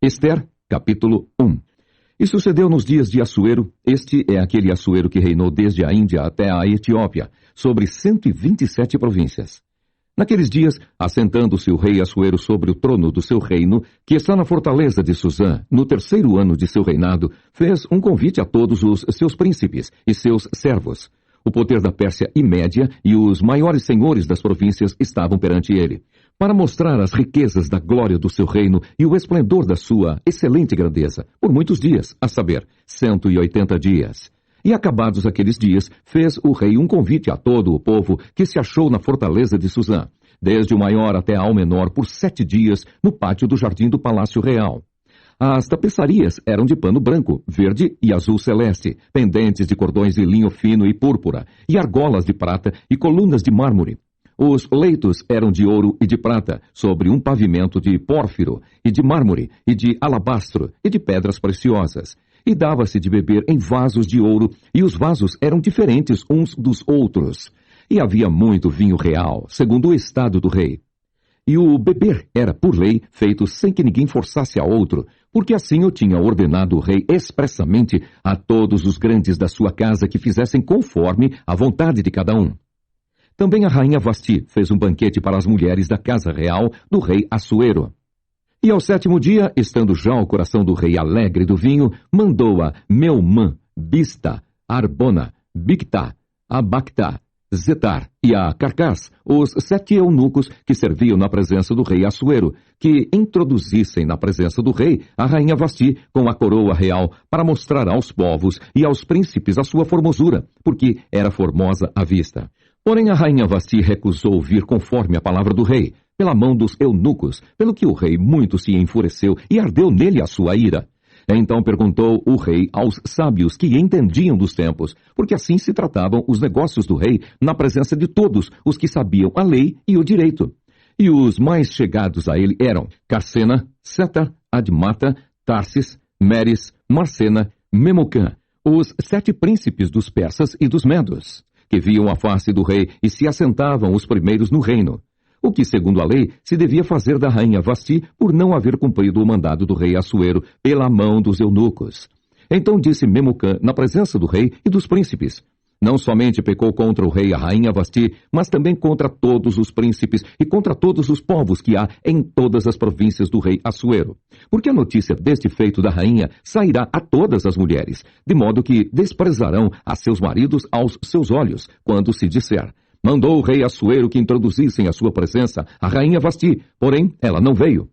Ester, capítulo 1. E sucedeu nos dias de Assuero, este é aquele Assuero que reinou desde a Índia até a Etiópia, sobre 127 províncias. Naqueles dias, assentando-se o rei Assuero sobre o trono do seu reino, que está na fortaleza de Susã, no 3º ano de seu reinado, fez um convite a todos os seus príncipes e seus servos. O poder da Pérsia e Média e os maiores senhores das províncias estavam perante ele, para mostrar as riquezas da glória do seu reino e o esplendor da sua excelente grandeza, por muitos dias, a saber, 180 dias. E acabados aqueles dias, fez o rei um convite a todo o povo que se achou na fortaleza de Susã, desde o maior até ao menor, por 7 dias, no pátio do jardim do Palácio Real. As tapeçarias eram de pano branco, verde e azul celeste, pendentes de cordões de linho fino e púrpura, e argolas de prata e colunas de mármore. Os leitos eram de ouro e de prata, sobre um pavimento de pórfiro, e de mármore, e de alabastro, e de pedras preciosas. E dava-se de beber em vasos de ouro, e os vasos eram diferentes uns dos outros. E havia muito vinho real, segundo o estado do rei. E o beber era, por lei, feito sem que ninguém forçasse a outro, porque assim o tinha ordenado o rei expressamente a todos os grandes da sua casa que fizessem conforme a vontade de cada um. Também a rainha Vasti fez um banquete para as mulheres da casa real do rei Assuero. E ao 7º dia, estando já o coração do rei alegre do vinho, mandou a Meumã, Bista, Arbona, Bictá, Abactá, Zetar e a Carcás, os 7 eunucos que serviam na presença do rei Assuero, que introduzissem na presença do rei a rainha Vasti com a coroa real, para mostrar aos povos e aos príncipes a sua formosura, porque era formosa à vista. Porém a rainha Vasti recusou vir conforme a palavra do rei, pela mão dos eunucos, pelo que o rei muito se enfureceu e ardeu nele a sua ira. Então perguntou o rei aos sábios que entendiam dos tempos, porque assim se tratavam os negócios do rei na presença de todos os que sabiam a lei e o direito. E os mais chegados a ele eram Carsena, Setar, Admata, Tarsis, Meres, Marcena, Memucã, os 7 príncipes dos persas e dos medos, que viam a face do rei e se assentavam os primeiros no reino. O que, segundo a lei, se devia fazer da rainha Vasti por não haver cumprido o mandado do rei Assuero pela mão dos eunucos. Então disse Memucã na presença do rei e dos príncipes: não somente pecou contra o rei a rainha Vasti, mas também contra todos os príncipes e contra todos os povos que há em todas as províncias do rei Assuero. Porque a notícia deste feito da rainha sairá a todas as mulheres, de modo que desprezarão a seus maridos aos seus olhos, quando se disser: mandou o rei Assuero que introduzissem à sua presença a rainha Vasti, porém ela não veio.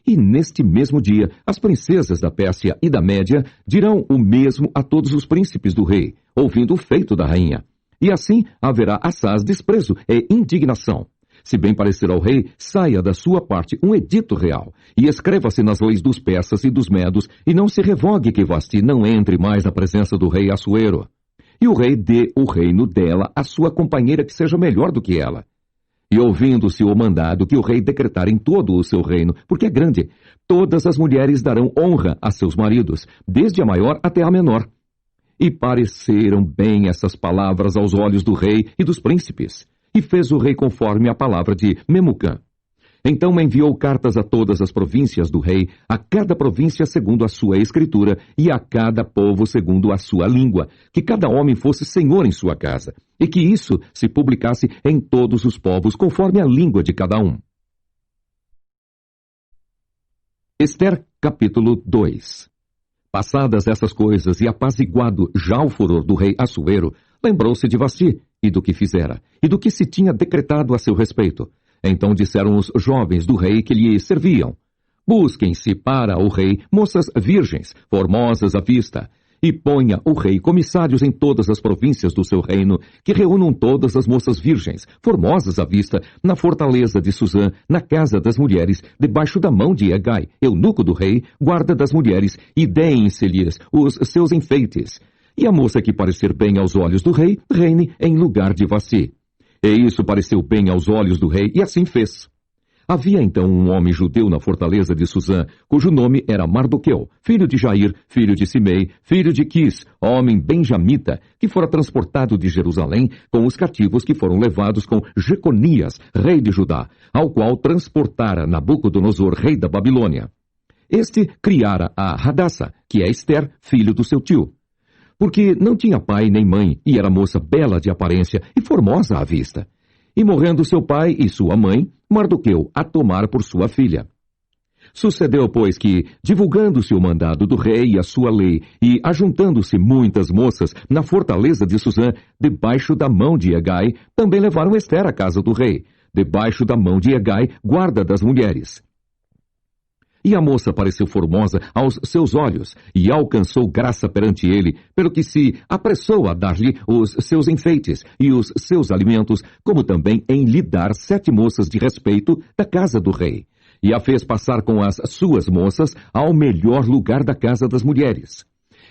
E neste mesmo dia, as princesas da Pérsia e da Média dirão o mesmo a todos os príncipes do rei, ouvindo o feito da rainha. E assim haverá assaz desprezo e indignação. Se bem parecer ao rei, saia da sua parte um edito real, e escreva-se nas leis dos persas e dos medos, e não se revogue que Vasti não entre mais na presença do rei Assuero. E o rei dê o reino dela à sua companheira que seja melhor do que ela. E ouvindo-se o mandado que o rei decretar em todo o seu reino, porque é grande, todas as mulheres darão honra a seus maridos, desde a maior até a menor. E pareceram bem essas palavras aos olhos do rei e dos príncipes. E fez o rei conforme a palavra de Memucã. Então enviou cartas a todas as províncias do rei, a cada província segundo a sua escritura, e a cada povo segundo a sua língua, que cada homem fosse senhor em sua casa, e que isso se publicasse em todos os povos, conforme a língua de cada um. Ester, capítulo 2. Passadas essas coisas e apaziguado já o furor do rei Assuero, lembrou-se de Vasti, e do que fizera, e do que se tinha decretado a seu respeito. Então disseram os jovens do rei que lhe serviam: busquem-se para o rei moças virgens, formosas à vista, e ponha o rei comissários em todas as províncias do seu reino, que reúnam todas as moças virgens, formosas à vista, na fortaleza de Susã, na casa das mulheres, debaixo da mão de Hegai, eunuco do rei, guarda das mulheres, e deem-se-lhes os seus enfeites. E a moça que parecer bem aos olhos do rei, reine em lugar de Vasti. E isso pareceu bem aos olhos do rei, e assim fez. Havia então um homem judeu na fortaleza de Susã, cujo nome era Mardoqueu, filho de Jair, filho de Simei, filho de Quis, homem benjamita, que fora transportado de Jerusalém com os cativos que foram levados com Jeconias, rei de Judá, ao qual transportara Nabucodonosor, rei da Babilônia. Este criara a Hadassa, que é Ester, filho do seu tio. Porque não tinha pai nem mãe, e era moça bela de aparência e formosa à vista. E morrendo seu pai e sua mãe, Mardoqueu a tomara por sua filha. Sucedeu, pois, que, divulgando-se o mandado do rei e a sua lei, e ajuntando-se muitas moças na fortaleza de Susã, debaixo da mão de Hegai, também levaram Ester à casa do rei, debaixo da mão de Hegai, guarda das mulheres. E a moça pareceu formosa aos seus olhos, e alcançou graça perante ele, pelo que se apressou a dar-lhe os seus enfeites e os seus alimentos, como também em lhe dar 7 moças de respeito da casa do rei. E a fez passar com as suas moças ao melhor lugar da casa das mulheres.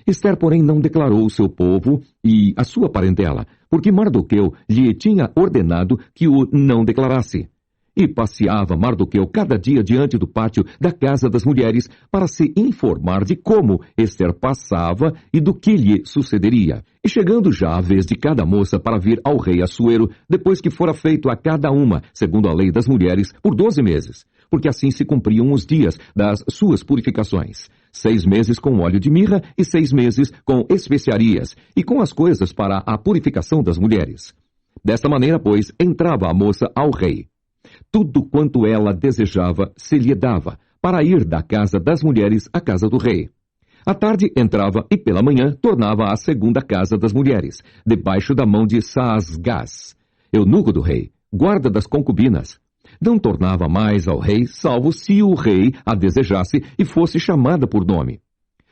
Ester, porém, não declarou o seu povo e a sua parentela, porque Mardoqueu lhe tinha ordenado que o não declarasse. E passeava Mardoqueu cada dia diante do pátio da casa das mulheres para se informar de como Ester passava e do que lhe sucederia. E chegando já a vez de cada moça para vir ao rei Assuero, depois que fora feito a cada uma, segundo a lei das mulheres, por 12 meses, porque assim se cumpriam os dias das suas purificações. 6 meses com óleo de mirra e 6 meses com especiarias, e com as coisas para a purificação das mulheres. Desta maneira, pois, entrava a moça ao rei. Tudo quanto ela desejava se lhe dava, para ir da casa das mulheres à casa do rei. À tarde entrava e pela manhã tornava à segunda casa das mulheres, debaixo da mão de Saasgás, eunuco do rei, guarda das concubinas. Não tornava mais ao rei, salvo se o rei a desejasse e fosse chamada por nome.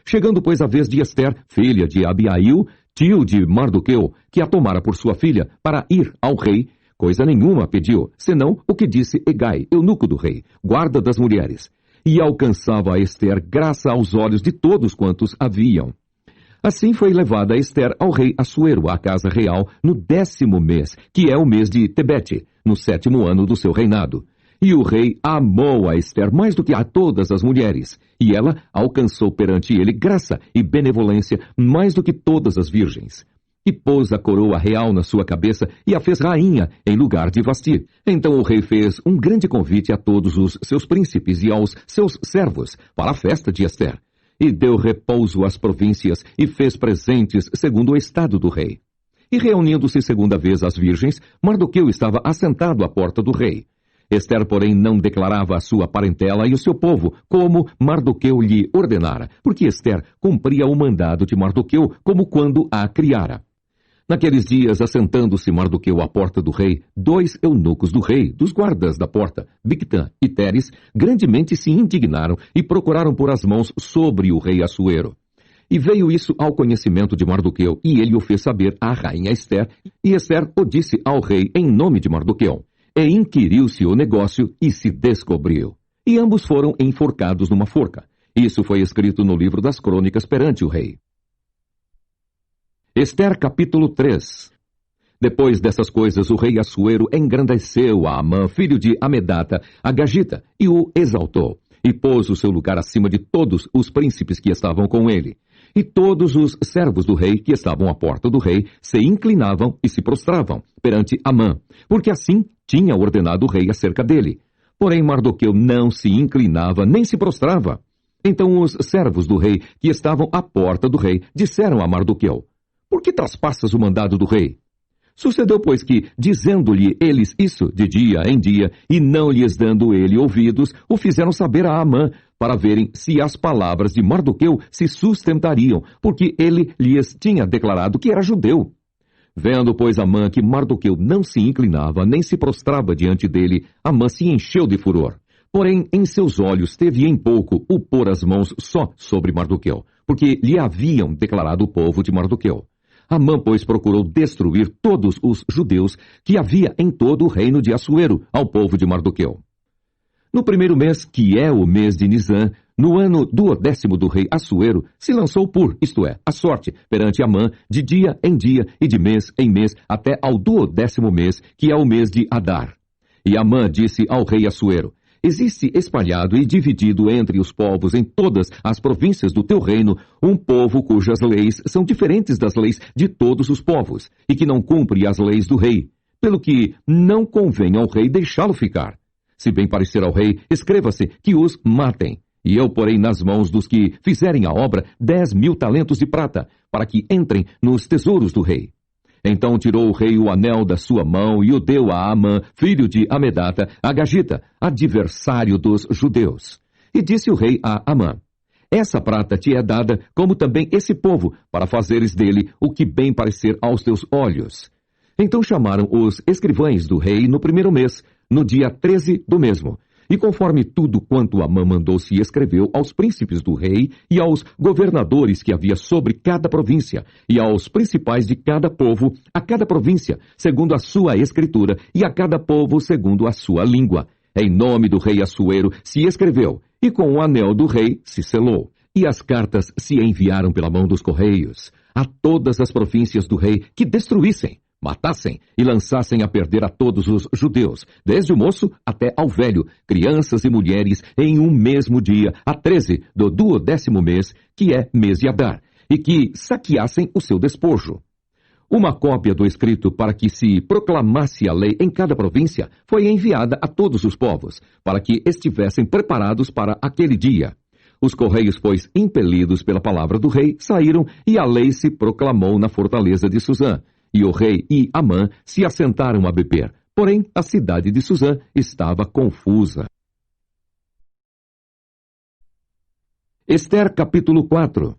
Chegando, pois, a vez de Ester, filha de Abiail, tio de Mardoqueu, que a tomara por sua filha, para ir ao rei, coisa nenhuma pediu, senão o que disse Hegai, eunuco do rei, guarda das mulheres. E alcançava a Ester graça aos olhos de todos quantos a viam. Assim foi levada Ester ao rei Assuero, à casa real, no 10º mês, que é o mês de Tebete, no 7º ano do seu reinado. E o rei amou a Ester mais do que a todas as mulheres, e ela alcançou perante ele graça e benevolência mais do que todas as virgens. E pôs a coroa real na sua cabeça e a fez rainha em lugar de Vasti. Então o rei fez um grande convite a todos os seus príncipes e aos seus servos para a festa de Ester. E deu repouso às províncias e fez presentes segundo o estado do rei. E reunindo-se segunda vez as virgens, Mardoqueu estava assentado à porta do rei. Ester, porém, não declarava a sua parentela e o seu povo, como Mardoqueu lhe ordenara, porque Ester cumpria o mandado de Mardoqueu, como quando a criara. Naqueles dias, assentando-se Mardoqueu à porta do rei, 2 eunucos do rei, dos guardas da porta, Bigtã e Teres, grandemente se indignaram e procuraram pôr as mãos sobre o rei Assuero. E veio isso ao conhecimento de Mardoqueu, e ele o fez saber à rainha Ester, e Ester o disse ao rei em nome de Mardoqueu. E inquiriu-se o negócio e se descobriu. E ambos foram enforcados numa forca. Isso foi escrito no livro das crônicas perante o rei. Ester capítulo 3. Depois dessas coisas, o rei Assuero engrandeceu a Amã, filho de Amedata, a Gagita, e o exaltou, e pôs o seu lugar acima de todos os príncipes que estavam com ele. E todos os servos do rei que estavam à porta do rei se inclinavam e se prostravam perante Amã, porque assim tinha ordenado o rei acerca dele. Porém Mardoqueu não se inclinava nem se prostrava. Então os servos do rei que estavam à porta do rei disseram a Mardoqueu: por que traspassas o mandado do rei? Sucedeu, pois, que, dizendo-lhe eles isso de dia em dia, e não lhes dando ele ouvidos, o fizeram saber a Amã, para verem se as palavras de Mardoqueu se sustentariam, porque ele lhes tinha declarado que era judeu. Vendo, pois, Amã que Mardoqueu não se inclinava, nem se prostrava diante dele, Amã se encheu de furor. Porém, em seus olhos teve em pouco o pôr as mãos só sobre Mardoqueu, porque lhe haviam declarado o povo de Mardoqueu. Amã, pois, procurou destruir todos os judeus que havia em todo o reino de Assuero ao povo de Mardoqueu. No 1º mês, que é o mês de Nisã, no ano 12º do rei Assuero, se lançou por, isto é, a sorte, perante Amã, de dia em dia e de mês em mês, até ao 12º mês, que é o mês de Adar. E Amã disse ao rei Assuero: existe espalhado e dividido entre os povos em todas as províncias do teu reino um povo cujas leis são diferentes das leis de todos os povos, e que não cumpre as leis do rei, pelo que não convém ao rei deixá-lo ficar. Se bem parecer ao rei, escreva-se que os matem. E eu porei nas mãos dos que fizerem a obra 10.000 talentos de prata, para que entrem nos tesouros do rei. Então tirou o rei o anel da sua mão e o deu a Amã, filho de Amedata, Agagita, adversário dos judeus. E disse o rei a Amã: essa prata te é dada, como também esse povo, para fazeres dele o que bem parecer aos teus olhos. Então chamaram os escrivães do rei no primeiro mês, no dia 13 do mesmo. E conforme tudo quanto Amã mandou se escreveu aos príncipes do rei e aos governadores que havia sobre cada província, e aos principais de cada povo, a cada província, segundo a sua escritura, e a cada povo segundo a sua língua. Em nome do rei Assuero se escreveu, e com o anel do rei se selou. E as cartas se enviaram pela mão dos correios a todas as províncias do rei que destruíssem, matassem e lançassem a perder a todos os judeus, desde o moço até ao velho, crianças e mulheres, em um mesmo dia, a 13 do 12º mês, que é mês de Adar, e que saqueassem o seu despojo. Uma cópia do escrito para que se proclamasse a lei em cada província foi enviada a todos os povos, para que estivessem preparados para aquele dia. Os correios, pois, impelidos pela palavra do rei, saíram e a lei se proclamou na fortaleza de Suzã. E o rei e Amã se assentaram a beber. Porém, a cidade de Suzã estava confusa. Ester capítulo 4.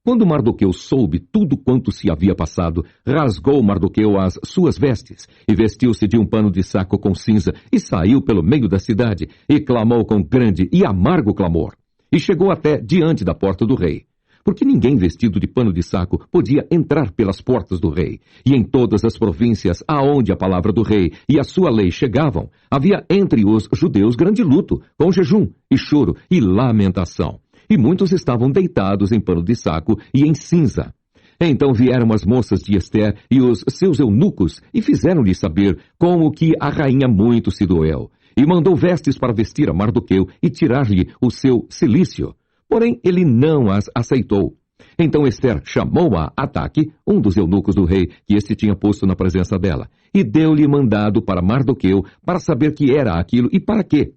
Quando Mardoqueu soube tudo quanto se havia passado, rasgou Mardoqueu as suas vestes, e vestiu-se de um pano de saco com cinza, e saiu pelo meio da cidade, e clamou com grande e amargo clamor. E chegou até diante da porta do rei. Porque ninguém vestido de pano de saco podia entrar pelas portas do rei. E em todas as províncias aonde a palavra do rei e a sua lei chegavam, havia entre os judeus grande luto, com jejum e choro e lamentação. E muitos estavam deitados em pano de saco e em cinza. Então vieram as moças de Ester e os seus eunucos e fizeram-lhe saber como que a rainha muito se doeu. E mandou vestes para vestir a Mardoqueu e tirar-lhe o seu cilício. Porém, ele não as aceitou. Então Ester chamou a Ataque, um dos eunucos do rei, que este tinha posto na presença dela, e deu-lhe mandado para Mardoqueu, para saber que era aquilo e para quê.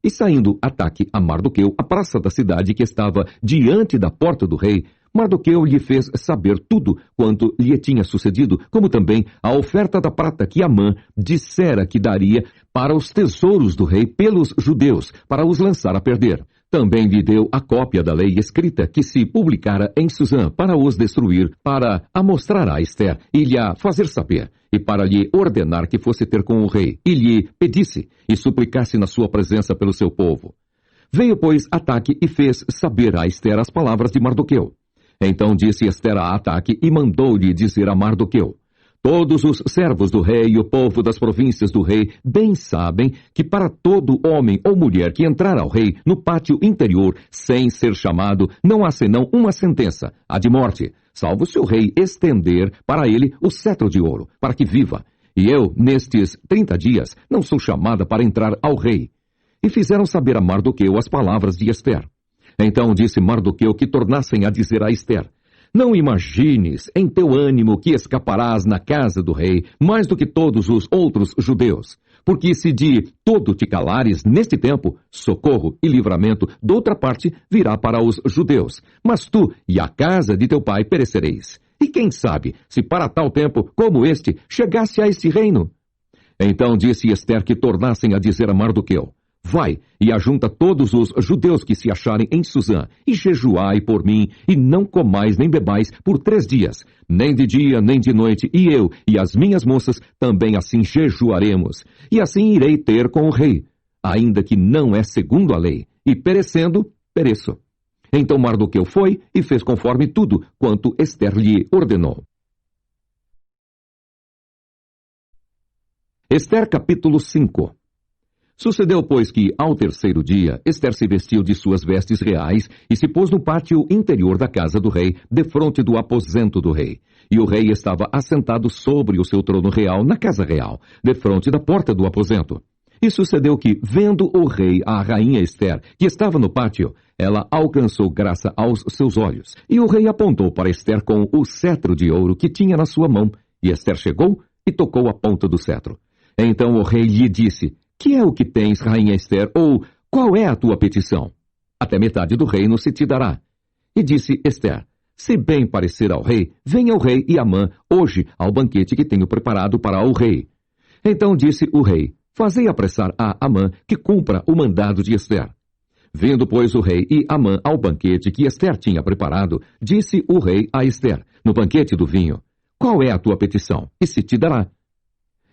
E saindo Ataque a Mardoqueu, a praça da cidade que estava diante da porta do rei, Mardoqueu lhe fez saber tudo quanto lhe tinha sucedido, como também a oferta da prata que Amã dissera que daria para os tesouros do rei pelos judeus, para os lançar a perder. Também lhe deu a cópia da lei escrita que se publicara em Suzã para os destruir, para a mostrar a Ester e lhe a fazer saber, e para lhe ordenar que fosse ter com o rei, e lhe pedisse e suplicasse na sua presença pelo seu povo. Veio, pois, Ataque e fez saber a Ester as palavras de Mardoqueu. Então disse Ester a Ataque e mandou-lhe dizer a Mardoqueu: todos os servos do rei e o povo das províncias do rei bem sabem que para todo homem ou mulher que entrar ao rei no pátio interior sem ser chamado, não há senão uma sentença, a de morte, salvo se o rei estender para ele o cetro de ouro, para que viva. E eu, nestes 30 dias, não sou chamada para entrar ao rei. E fizeram saber a Mardoqueu as palavras de Ester. Então disse Mardoqueu que tornassem a dizer a Ester: não imagines em teu ânimo que escaparás na casa do rei mais do que todos os outros judeus. Porque se de todo te calares neste tempo, socorro e livramento doutra parte virá para os judeus. Mas tu e a casa de teu pai perecereis. E quem sabe, se para tal tempo como este chegasse a este reino? Então disse Ester que tornassem a dizer a Mardoqueu: vai e ajunta todos os judeus que se acharem em Suzã, e jejuai por mim, e não comais nem bebais por 3 dias, nem de dia nem de noite, e eu e as minhas moças também assim jejuaremos, e assim irei ter com o rei, ainda que não é segundo a lei, e perecendo, pereço. Então Mardoqueu foi e fez conforme tudo quanto Ester lhe ordenou. Ester capítulo 5. Sucedeu, pois, que, ao 3º dia, Ester se vestiu de suas vestes reais e se pôs no pátio interior da casa do rei, defronte do aposento do rei. E o rei estava assentado sobre o seu trono real na casa real, defronte da porta do aposento. E sucedeu que, vendo o rei a rainha Ester, que estava no pátio, ela alcançou graça aos seus olhos. E o rei apontou para Ester com o cetro de ouro que tinha na sua mão. E Ester chegou e tocou a ponta do cetro. Então o rei lhe disse: que é o que tens, rainha Ester, ou qual é a tua petição? até metade do reino se te dará. E disse Ester: se bem parecer ao rei, venha o rei e Amã hoje ao banquete que tenho preparado para o rei. Então disse o rei: fazei apressar a Amã que cumpra o mandado de Ester. Vindo, pois, o rei e Amã ao banquete que Ester tinha preparado, disse o rei a Ester, no banquete do vinho: qual é a tua petição? E se te dará.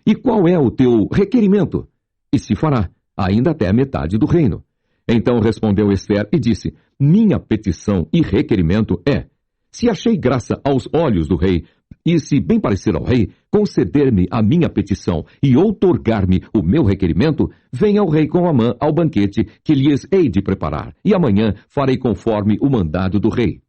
E qual é o teu requerimento? E se fará, ainda até a metade do reino. Então respondeu Ester e disse: minha petição e requerimento é: se achei graça aos olhos do rei, e se bem parecer ao rei, conceder-me a minha petição e outorgar-me o meu requerimento, venha o rei com Amã ao banquete que lhes hei de preparar, e amanhã farei conforme o mandado do rei.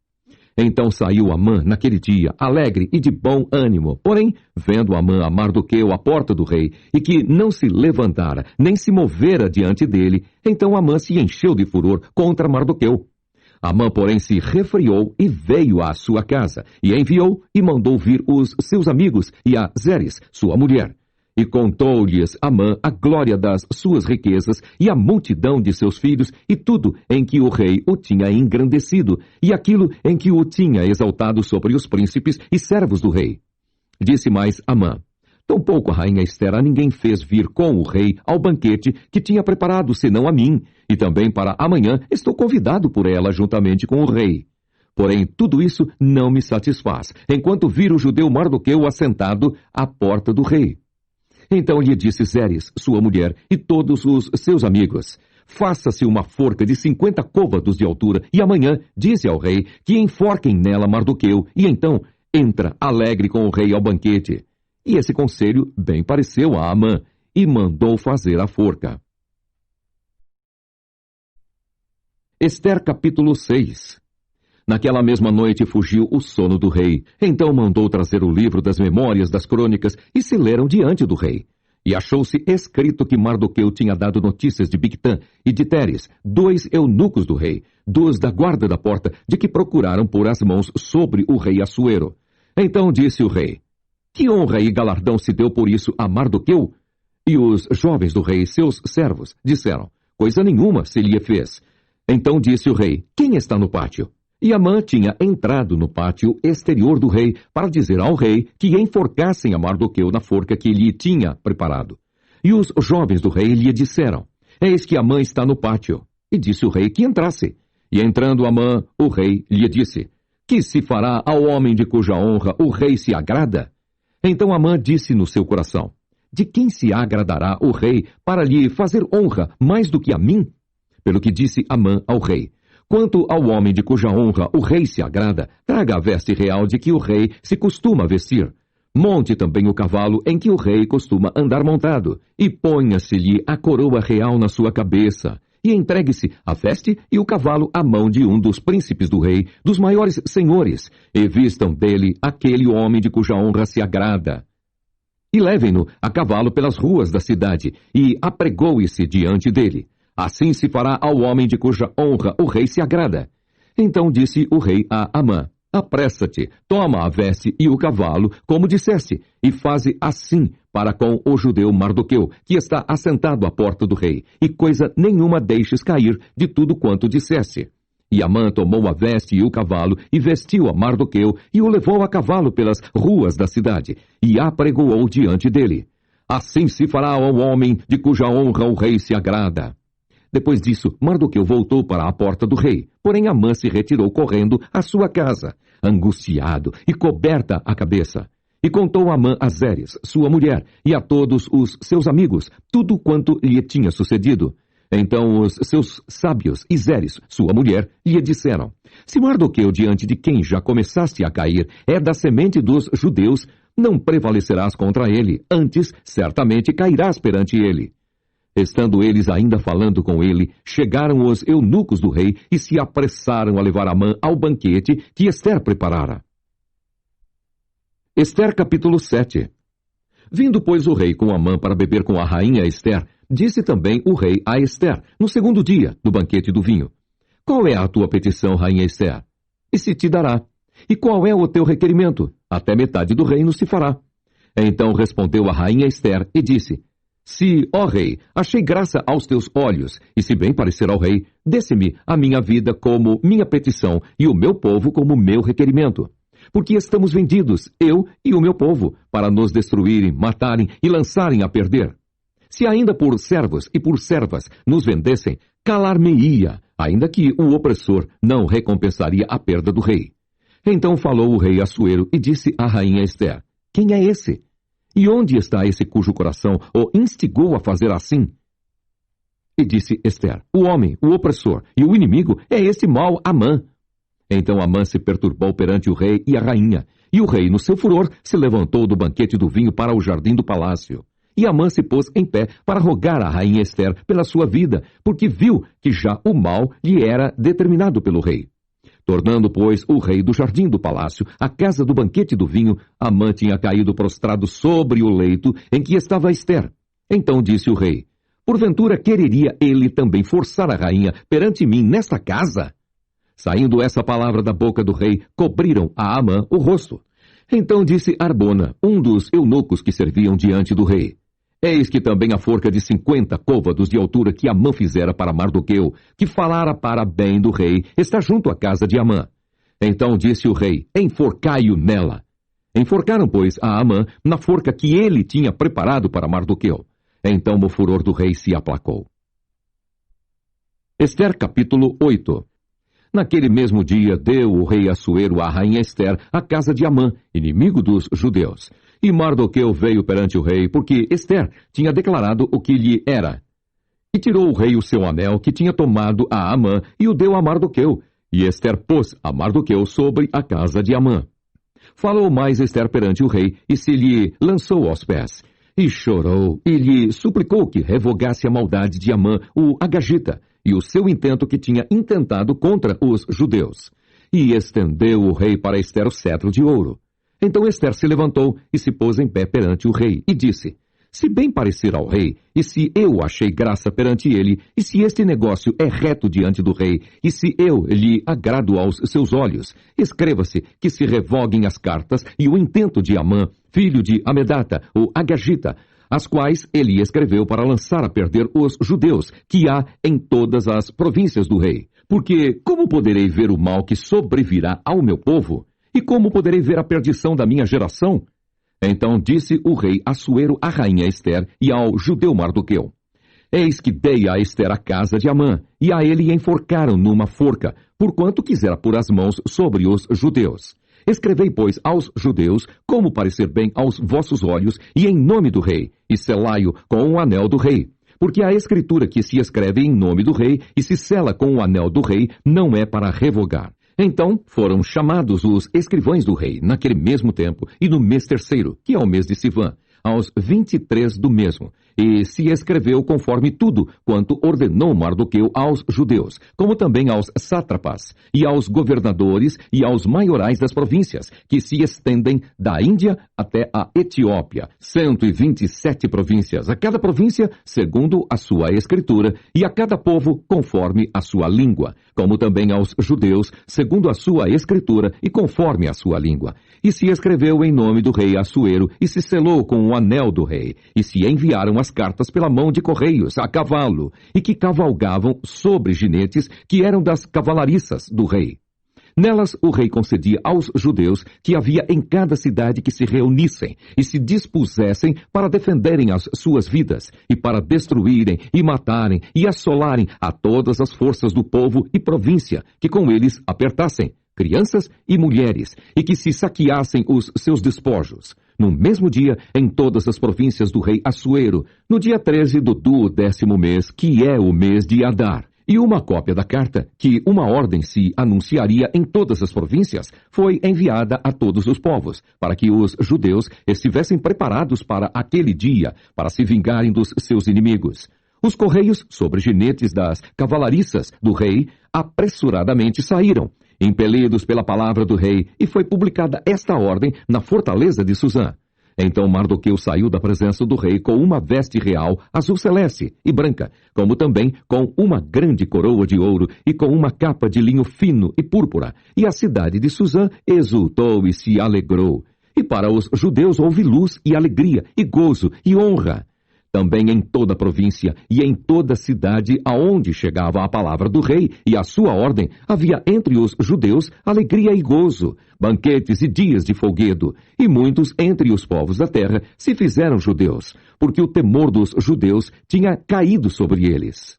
Então saiu Amã naquele dia, alegre e de bom ânimo. Porém, vendo Amã a Mardoqueu à porta do rei, e que não se levantara, nem se movera diante dele, então Amã se encheu de furor contra Mardoqueu. Amã, porém, se refriou e veio à sua casa, e enviou e mandou vir os seus amigos e a Zeres, sua mulher. E contou-lhes Amã a glória das suas riquezas e a multidão de seus filhos e tudo em que o rei o tinha engrandecido e aquilo em que o tinha exaltado sobre os príncipes e servos do rei. Disse mais Amã: tampouco a rainha Ester a ninguém fez vir com o rei ao banquete que tinha preparado, senão a mim, e também para amanhã estou convidado por ela juntamente com o rei. Porém, tudo isso não me satisfaz, enquanto vir o judeu Mardoqueu assentado à porta do rei. Então lhe disse Zeres, sua mulher, e todos os seus amigos: faça-se uma forca de 50 côvados de altura, e amanhã dize ao rei que enforquem nela Mardoqueu, e então entra alegre com o rei ao banquete. E esse conselho bem pareceu a Amã, e mandou fazer a forca. Ester capítulo 6. Naquela mesma noite fugiu o sono do rei. Então mandou trazer o livro das memórias das crônicas e se leram diante do rei. E achou-se escrito que Mardoqueu tinha dado notícias de Bigtã e de Teres, 2 eunucos do rei, 2 da guarda da porta, de que procuraram pôr as mãos sobre o rei Assuero. Então disse o rei: que honra e galardão se deu por isso a Mardoqueu? E os jovens do rei, seus servos, disseram: coisa nenhuma se lhe fez. Então disse o rei: quem está no pátio? E Amã tinha entrado no pátio exterior do rei para dizer ao rei que enforcassem a Mardoqueu na forca que lhe tinha preparado. E os jovens do rei lhe disseram: eis que Amã está no pátio. E disse o rei que entrasse. E entrando Amã, o rei lhe disse: que se fará ao homem de cuja honra o rei se agrada? Então Amã disse no seu coração: de quem se agradará o rei para lhe fazer honra mais do que a mim? Pelo que disse Amã ao rei: quanto ao homem de cuja honra o rei se agrada, traga a veste real de que o rei se costuma vestir. Monte também o cavalo em que o rei costuma andar montado, e ponha-se-lhe a coroa real na sua cabeça, e entregue-se a veste e o cavalo à mão de um dos príncipes do rei, dos maiores senhores, e vistam dele aquele homem de cuja honra se agrada. E levem-no a cavalo pelas ruas da cidade, e apregoe-se diante dele. Assim se fará ao homem de cuja honra o rei se agrada. Então disse o rei a Amã: apressa-te, toma a veste e o cavalo, como disseste, e faze assim para com o judeu Mardoqueu, que está assentado à porta do rei, e coisa nenhuma deixes cair de tudo quanto disseste. E Amã tomou a veste e o cavalo, e vestiu a Mardoqueu, e o levou a cavalo pelas ruas da cidade, e apregoou diante dele. Assim se fará ao homem de cuja honra o rei se agrada. Depois disso, Mardoqueu voltou para a porta do rei, porém Amã se retirou correndo à sua casa, angustiado e coberta a cabeça. E contou Amã a Zeres, sua mulher, e a todos os seus amigos, tudo quanto lhe tinha sucedido. Então os seus sábios e Zeres, sua mulher, lhe disseram: se Mardoqueu, diante de quem já começaste a cair, é da semente dos judeus, não prevalecerás contra ele, antes certamente cairás perante ele. Estando eles ainda falando com ele, chegaram os eunucos do rei e se apressaram a levar Amã ao banquete que Ester preparara. Ester capítulo 7. Vindo, pois, o rei com Amã para beber com a rainha Ester, disse também o rei a Ester, no segundo dia do banquete do vinho: qual é a tua petição, rainha Ester? E se te dará. E qual é o teu requerimento? Até metade do reino se fará. Então respondeu a rainha Ester e disse: Se, ó rei, achei graça aos teus olhos, e se bem parecer ao rei, desse-me a minha vida como minha petição, e o meu povo como meu requerimento. Porque estamos vendidos, eu e o meu povo, para nos destruírem, matarem e lançarem a perder. Se ainda por servos e por servas nos vendessem, calar-me-ia, ainda que o opressor não recompensaria a perda do rei. Então falou o rei Assuero e disse à rainha Ester: Quem é esse? E onde está esse cujo coração o instigou a fazer assim? E disse Ester: O homem, o opressor e o inimigo é esse mau Amã. Então Amã se perturbou perante o rei e a rainha, e o rei, no seu furor, se levantou do banquete do vinho para o jardim do palácio. E Amã se pôs em pé para rogar à rainha Ester pela sua vida, porque viu que já o mal lhe era determinado pelo rei. Tornando, pois, o rei do jardim do palácio à casa do banquete do vinho, Amã tinha caído prostrado sobre o leito em que estava Ester. Então disse o rei: Porventura quereria ele também forçar a rainha perante mim nesta casa? Saindo essa palavra da boca do rei, cobriram a Amã o rosto. Então disse Arbona, um dos eunucos que serviam diante do rei: Eis que também a forca de 50 côvados de altura que Amã fizera para Mardoqueu, que falara para bem do rei, está junto à casa de Amã. Então disse o rei: Enforcai-o nela. Enforcaram, pois, a Amã na forca que ele tinha preparado para Mardoqueu. Então o furor do rei se aplacou. Ester capítulo 8. Naquele mesmo dia deu o rei Assuero à rainha Ester a casa de Amã, inimigo dos judeus. E Mardoqueu veio perante o rei, porque Ester tinha declarado o que lhe era. E tirou o rei o seu anel que tinha tomado a Amã e o deu a Mardoqueu. E Ester pôs a Mardoqueu sobre a casa de Amã. Falou mais Ester perante o rei e se lhe lançou aos pés. E chorou e lhe suplicou que revogasse a maldade de Amã, o Agagita, e o seu intento que tinha intentado contra os judeus. E estendeu o rei para Ester o cetro de ouro. Então Ester se levantou e se pôs em pé perante o rei, e disse: Se bem parecer ao rei, e se eu achei graça perante ele, e se este negócio é reto diante do rei, e se eu lhe agrado aos seus olhos, escreva-se que se revoguem as cartas e o intento de Amã, filho de Amedata, o Agagita, as quais ele escreveu para lançar a perder os judeus, que há em todas as províncias do rei. Porque como poderei ver o mal que sobrevirá ao meu povo? E como poderei ver a perdição da minha geração? Então disse o rei Assuero à rainha Ester e ao judeu Mardoqueu: Eis que dei a Ester a casa de Amã, e a ele enforcaram numa forca, porquanto quisera pôr as mãos sobre os judeus. Escrevei, pois, aos judeus, como parecer bem aos vossos olhos, e em nome do rei, e selai-o com o anel do rei. Porque a escritura que se escreve em nome do rei, e se sela com o anel do rei, não é para revogar. Então foram chamados os escrivães do rei, naquele mesmo tempo, e no mês terceiro, que é o mês de Sivan, aos 23 do mesmo, e se escreveu conforme tudo quanto ordenou Mardoqueu aos judeus, como também aos sátrapas, e aos governadores e aos maiorais das províncias, que se estendem da Índia até a Etiópia, 127 províncias, a cada província segundo a sua escritura, e a cada povo conforme a sua língua, como também aos judeus, segundo a sua escritura e conforme a sua língua. E se escreveu em nome do rei Assuero, e se selou com o anel do rei, e se enviaram as cartas pela mão de correios, a cavalo, e que cavalgavam sobre jinetes que eram das cavalariças do rei. Nelas o rei concedia aos judeus que havia em cada cidade que se reunissem e se dispusessem para defenderem as suas vidas e para destruírem e matarem e assolarem a todas as forças do povo e província que com eles apertassem, crianças e mulheres, e que se saqueassem os seus despojos. No mesmo dia, em todas as províncias do rei Assuero, no dia 13 do 10º mês, que é o mês de Adar. E uma cópia da carta, que uma ordem se anunciaria em todas as províncias, foi enviada a todos os povos, para que os judeus estivessem preparados para aquele dia, para se vingarem dos seus inimigos. Os correios, sobre jinetes das cavalariças do rei, apressuradamente saíram, impelidos pela palavra do rei, e foi publicada esta ordem na fortaleza de Suzã. Então Mardoqueu saiu da presença do rei com uma veste real azul celeste e branca, como também com uma grande coroa de ouro e com uma capa de linho fino e púrpura. E a cidade de Suzã exultou e se alegrou. E para os judeus houve luz e alegria e gozo e honra. Também em toda a província e em toda a cidade aonde chegava a palavra do rei e a sua ordem, havia entre os judeus alegria e gozo, banquetes e dias de folguedo, e muitos entre os povos da terra se fizeram judeus, porque o temor dos judeus tinha caído sobre eles.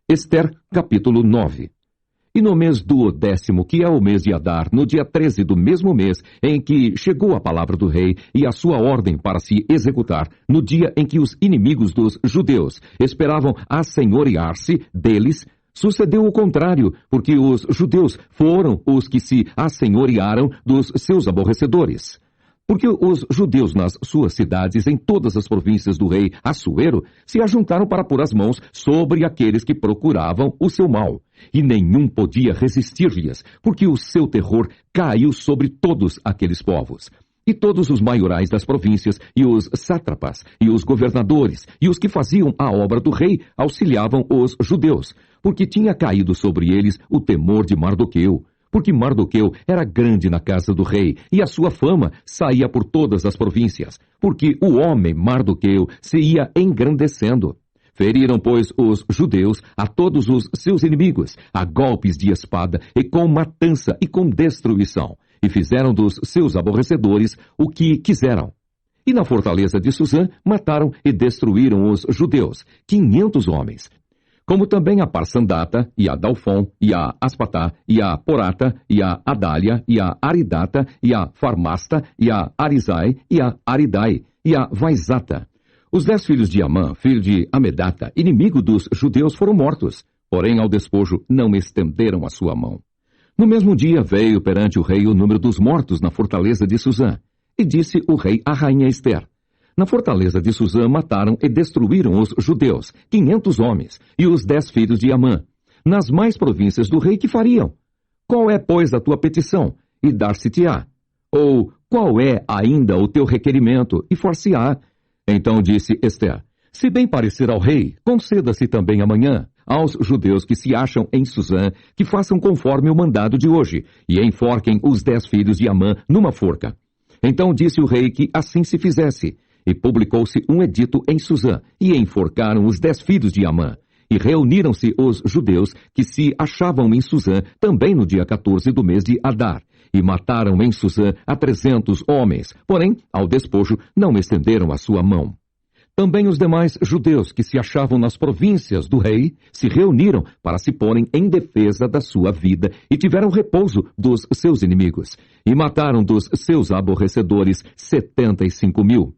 Ester, capítulo 9. E no mês 12º, que é o mês de Adar, no dia 13 do mesmo mês em que chegou a palavra do rei e a sua ordem para se executar, no dia em que os inimigos dos judeus esperavam assenhorear-se deles, sucedeu o contrário, porque os judeus foram os que se assenhorearam dos seus aborrecedores. Porque os judeus nas suas cidades, em todas as províncias do rei Assuero, se ajuntaram para pôr as mãos sobre aqueles que procuravam o seu mal. E nenhum podia resistir-lhes, porque o seu terror caiu sobre todos aqueles povos. E todos os maiorais das províncias, e os sátrapas, e os governadores, e os que faziam a obra do rei, auxiliavam os judeus, porque tinha caído sobre eles o temor de Mardoqueu. Porque Mardoqueu era grande na casa do rei, e a sua fama saía por todas as províncias, porque o homem Mardoqueu se ia engrandecendo. Feriram, pois, os judeus a todos os seus inimigos, a golpes de espada, e com matança e com destruição, e fizeram dos seus aborrecedores o que quiseram. E na fortaleza de Suzã mataram e destruíram os judeus, 500 homens, como também a Parsandata, e a Dalfon, e a Aspatá, e a Porata, e a Adália, e a Aridata, e a Farmasta, e a Arizai, e a Aridai, e a Vaizata. Os 10 filhos de Amã, filho de Amedata, inimigo dos judeus, foram mortos, porém ao despojo não estenderam a sua mão. No mesmo dia veio perante o rei o número dos mortos na fortaleza de Suzã, e disse o rei à rainha Ester: na fortaleza de Suzã mataram e destruíram os judeus, 500 homens, e os 10 filhos de Amã. Nas mais províncias do rei que fariam? Qual é, pois, a tua petição? E dar-se-te-á. Ou qual é ainda o teu requerimento? E far-se-á. Então disse Ester: se bem parecer ao rei, conceda-se também amanhã aos judeus que se acham em Suzã, que façam conforme o mandado de hoje, e enforquem os 10 filhos de Amã numa forca. Então disse o rei que assim se fizesse. E publicou-se um edito em Suzã, e enforcaram os 10 filhos de Amã. E reuniram-se os judeus que se achavam em Suzã, também no dia 14 do mês de Adar, e mataram em Suzã a 300 homens, porém, ao despojo, não estenderam a sua mão. Também os demais judeus que se achavam nas províncias do rei se reuniram para se porem em defesa da sua vida e tiveram repouso dos seus inimigos, e mataram dos seus aborrecedores 75.000.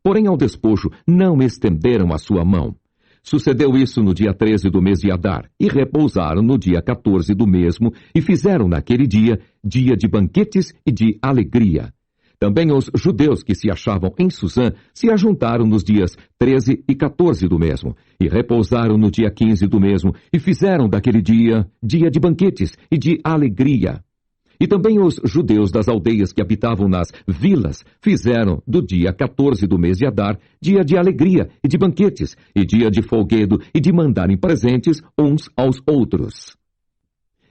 Porém, ao despojo, não estenderam a sua mão. Sucedeu isso no dia 13 do mês de Adar, e repousaram no dia 14 do mesmo, e fizeram naquele dia, dia de banquetes e de alegria. Também os judeus que se achavam em Suzã se ajuntaram nos dias 13 e 14 do mesmo, e repousaram no dia 15 do mesmo, e fizeram daquele dia, dia de banquetes e de alegria. E também os judeus das aldeias que habitavam nas vilas fizeram do dia 14 do mês de Adar dia de alegria e de banquetes, e dia de folguedo e de mandarem presentes uns aos outros.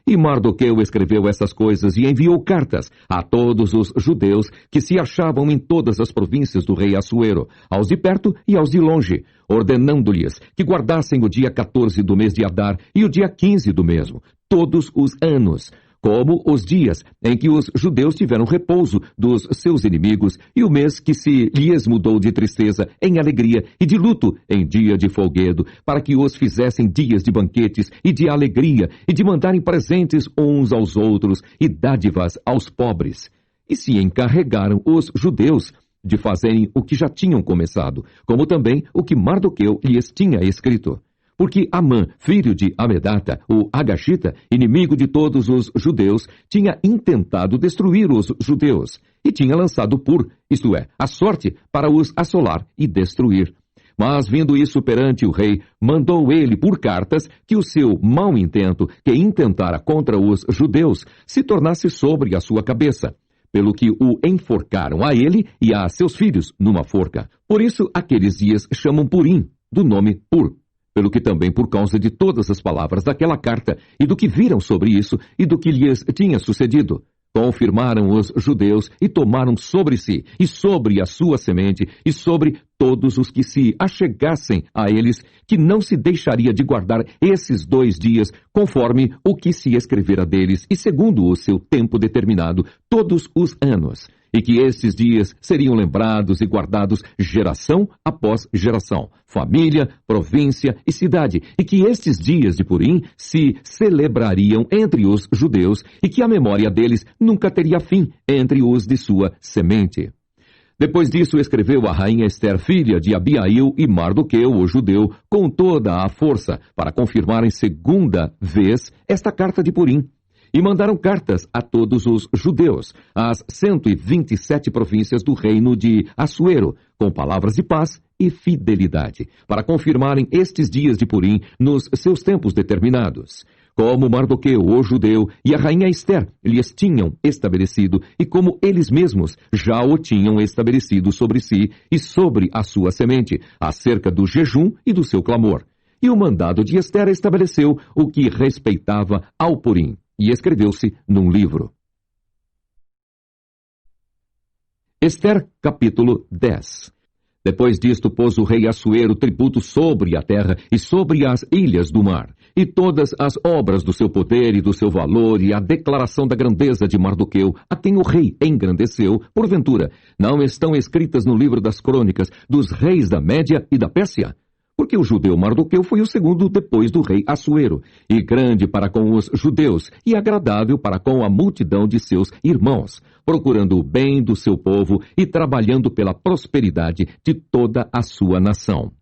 E Mardoqueu escreveu essas coisas e enviou cartas a todos os judeus que se achavam em todas as províncias do rei Assuero, aos de perto e aos de longe, ordenando-lhes que guardassem o dia 14 do mês de Adar e o dia 15 do mesmo, todos os anos, como os dias em que os judeus tiveram repouso dos seus inimigos, e o mês que se lhes mudou de tristeza em alegria e de luto em dia de folguedo, para que os fizessem dias de banquetes e de alegria, e de mandarem presentes uns aos outros e dádivas aos pobres. E se encarregaram os judeus de fazerem o que já tinham começado, como também o que Mardoqueu lhes tinha escrito. Porque Amã, filho de Amedata, o Agashita, inimigo de todos os judeus, tinha intentado destruir os judeus, e tinha lançado isto é, a sorte, para os assolar e destruir. Mas, vendo isso perante o rei, mandou ele por cartas que o seu mau intento, que intentara contra os judeus, se tornasse sobre a sua cabeça, pelo que o enforcaram a ele e a seus filhos numa forca. Por isso, aqueles dias chamam Purim, do nome Pur. Pelo que também por causa de todas as palavras daquela carta, e do que viram sobre isso, e do que lhes tinha sucedido. Confirmaram os judeus e tomaram sobre si, e sobre a sua semente, e sobre todos os que se achegassem a eles, que não se deixaria de guardar esses 2 dias, conforme o que se escrevera deles, e segundo o seu tempo determinado, todos os anos. E que esses dias seriam lembrados e guardados geração após geração, família, província e cidade, e que estes dias de Purim se celebrariam entre os judeus, e que a memória deles nunca teria fim entre os de sua semente. Depois disso, escreveu a rainha Ester, filha de Abiail, e Mardoqueu, o judeu, com toda a força, para confirmarem segunda vez esta carta de Purim. E mandaram cartas a todos os judeus, às 127 províncias do reino de Assuero, com palavras de paz e fidelidade, para confirmarem estes dias de Purim nos seus tempos determinados. Como Mardoqueu, o judeu, e a rainha Ester lhes tinham estabelecido, e como eles mesmos já o tinham estabelecido sobre si e sobre a sua semente, acerca do jejum e do seu clamor. E o mandado de Ester estabeleceu o que respeitava ao Purim. E escreveu-se num livro. Ester, capítulo 10. Depois disto, pôs o rei Assuero tributo sobre a terra e sobre as ilhas do mar, e todas as obras do seu poder e do seu valor, e a declaração da grandeza de Mardoqueu, a quem o rei engrandeceu, porventura, não estão escritas no livro das crônicas dos reis da Média e da Pérsia? Porque o judeu Mardoqueu foi o segundo depois do rei Assuero, e grande para com os judeus, e agradável para com a multidão de seus irmãos, procurando o bem do seu povo e trabalhando pela prosperidade de toda a sua nação.